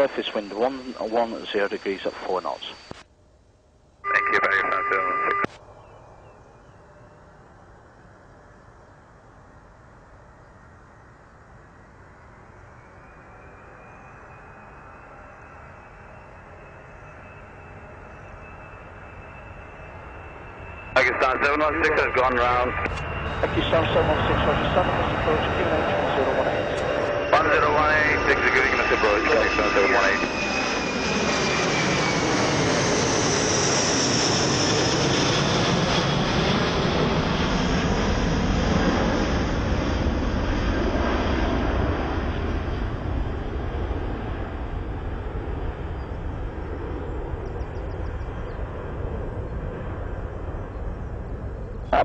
surface wind 110 degrees at 4 knots. Thank you, Pakistan 716. Pakistan 716 has gone round. Pakistan 716, Roger, 7 must approach, QNH 1018. 1018, executing must approach, Pakistan 718.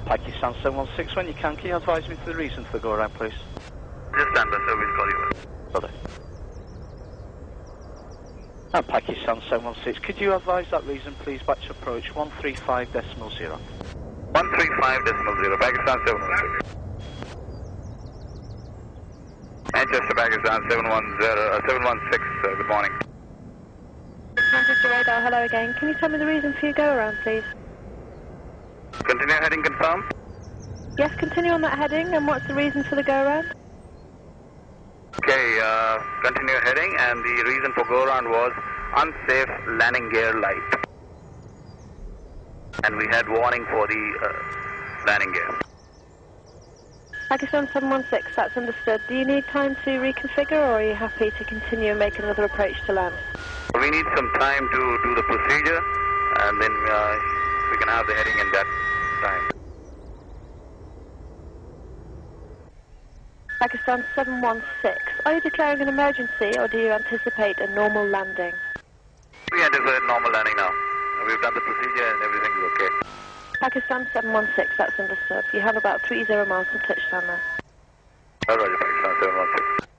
Pakistan 716, when you can you advise me for the reason for the go-around, please? Just stand by, sir, we'll call you. Brother. Pakistan 716, could you advise that reason, please, back to approach 135.0. 135.0, Pakistan 716. Manchester, Pakistan 716, good morning. Manchester radar, hello again. Can you tell me the reason for your go-around, please? Continue heading confirmed? Yes, continue on that heading, and what's the reason for the go-around? Okay, continue heading, and the reason for go-around was unsafe landing gear light. And we had warning for the landing gear. Pakistan 716, that's understood. Do you need time to reconfigure, or are you happy to continue and make another approach to land? We need some time to do the procedure, and then we can have the heading in that time. Pakistan 716, are you declaring an emergency, or do you anticipate a normal landing? We anticipate normal landing now. We've done the procedure and everything is okay. Pakistan 716, that's understood. You have about 30 miles from touchdown there. Roger, Pakistan 716.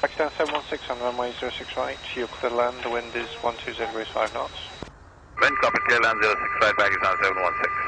Pakistan 716 on runway 06 right, you're clear to land, the wind is 120 degrees 5 knots. Wind copy, clear land 065, Pakistan 716.